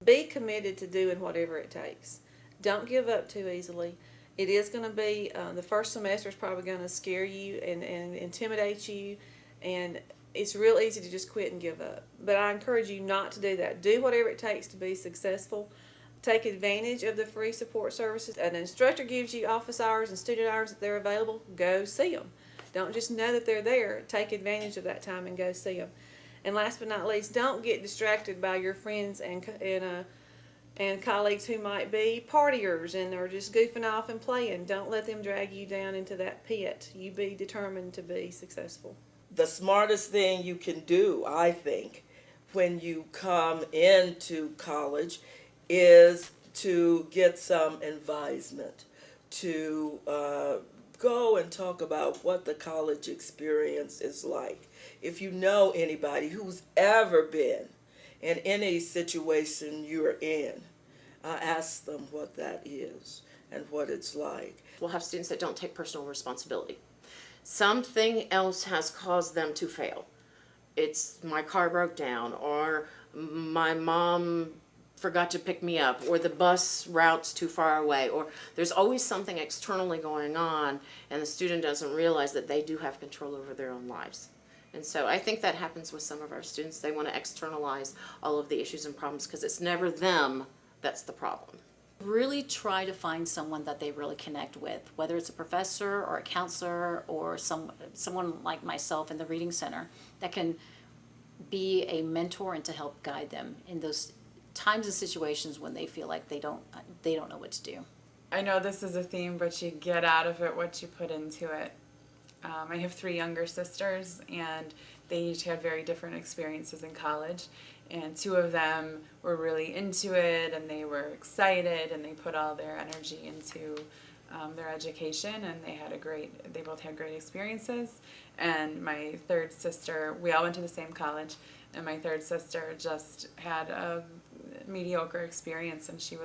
Be committed to doing whatever it takes. Don't give up too easily. It is going to be, the first semester is probably going to scare you and intimidate you, and it's real easy to just quit and give up. But I encourage you not to do that. Do whatever it takes to be successful. Take advantage of the free support services. An instructor gives you office hours and student hours that they're available. Go see them. Don't just know that they're there. Take advantage of that time and go see them. And last but not least, don't get distracted by your friends and colleagues who might be partiers and are just goofing off and playing. Don't let them drag you down into that pit. You be determined to be successful. The smartest thing you can do, I think, when you come into college is to get some advisement, to go and talk about what the college experience is like. If you know anybody who's ever been in any situation you're in, ask them what that is and what it's like. We'll have students that don't take personal responsibility. Something else has caused them to fail. It's my car broke down, or my mom forgot to pick me up, or the bus route's too far away, or there's always something externally going on, and the student doesn't realize that they do have control over their own lives. And so I think that happens with some of our students. They want to externalize all of the issues and problems because it's never them that's the problem. Really try to find someone that they really connect with, whether it's a professor or a counselor or someone like myself in the Reading Center that can be a mentor and to help guide them in those times and situations when they feel like they don't know what to do. I know this is a theme, but you get out of it what you put into it. I have 3 younger sisters, and they each had very different experiences in college, and 2 of them were really into it, and they were excited, and they put all their energy into their education, and they both had great experiences. And my third sister, we all went to the same college, and my third sister just had a mediocre experience, and she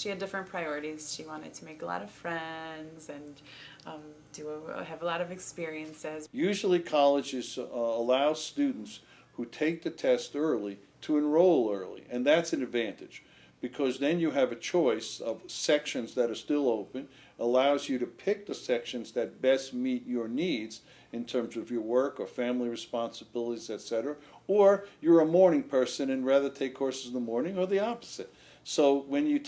had different priorities. She wanted to make a lot of friends and have a lot of experiences. Usually colleges allow students who take the test early to enroll early, and that's an advantage because then you have a choice of sections that are still open, allows you to pick the sections that best meet your needs in terms of your work or family responsibilities, etc. Or you're a morning person and rather take courses in the morning, or the opposite. So when you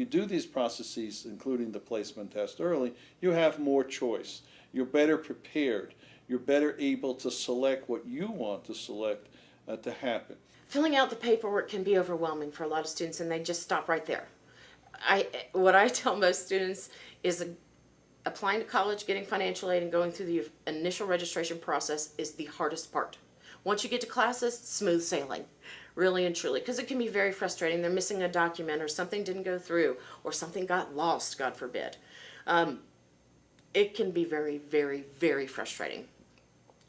do these processes, including the placement test early, you have more choice. You're better prepared. You're better able to select what you want to select to happen. Filling out the paperwork can be overwhelming for a lot of students, and they just stop right there. What I tell most students is applying to college, getting financial aid, and going through the initial registration process is the hardest part. Once you get to classes, smooth sailing, really and truly, because it can be very frustrating. They're missing a document, or something didn't go through, or something got lost, God forbid. It can be very, very, very frustrating.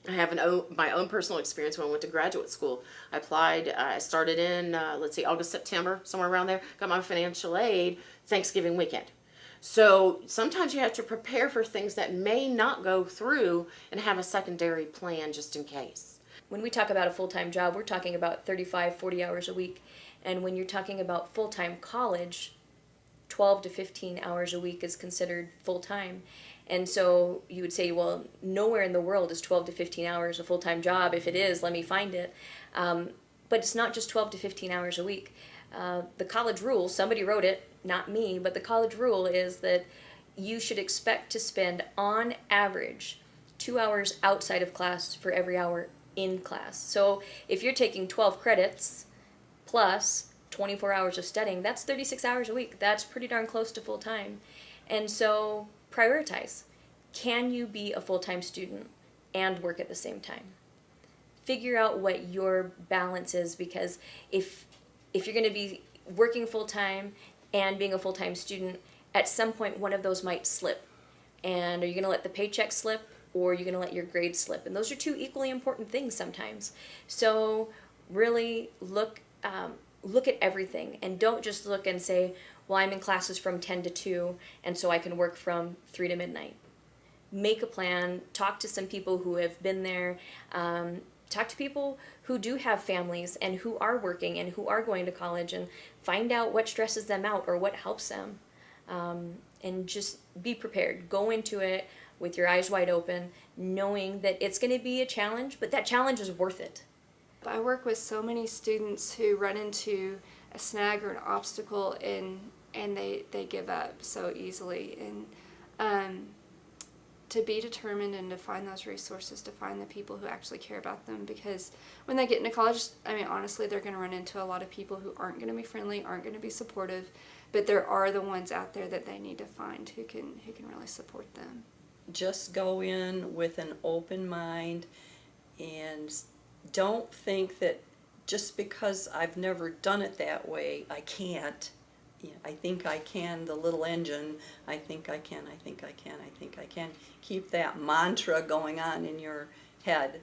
I have my own personal experience when I went to graduate school. I applied, I started in, August, September, somewhere around there, got my financial aid Thanksgiving weekend. So sometimes you have to prepare for things that may not go through and have a secondary plan just in case. When we talk about a full-time job, we're talking about 35, 40 hours a week. And when you're talking about full-time college, 12 to 15 hours a week is considered full-time. And so you would say, well, nowhere in the world is 12 to 15 hours a full-time job. If it is, let me find it. But it's not just 12 to 15 hours a week. The college rule, somebody wrote it, not me, but the college rule is that you should expect to spend, on average, 2 hours outside of class for every hour in class. So if you're taking 12 credits plus 24 hours of studying, that's 36 hours a week. That's pretty darn close to full-time. And so prioritize. Can you be a full-time student and work at the same time? Figure out what your balance is, because if you're going to be working full-time and being a full-time student, at some point one of those might slip. And are you going to let the paycheck slip, or are you going to let your grades slip? And those are 2 equally important things sometimes. So really look at everything, and don't just look and say, well, I'm in classes from 10 to 2, and so I can work from 3 to midnight. Make a plan, talk to some people who have been there, talk to people who do have families and who are working and who are going to college, and find out what stresses them out or what helps them. And just be prepared. Go into it with your eyes wide open, knowing that it's going to be a challenge, but that challenge is worth it. I work with so many students who run into a snag or an obstacle and they give up so easily. And to be determined and to find those resources, to find the people who actually care about them, because when they get into college, I mean, honestly, they're going to run into a lot of people who aren't going to be friendly, aren't going to be supportive, but there are the ones out there that they need to find who can really support them. Just go in with an open mind and don't think that just because I've never done it that way, I can't. Yeah, I think I can, the little engine, I think I can, I think I can, I think I can. Keep that mantra going on in your head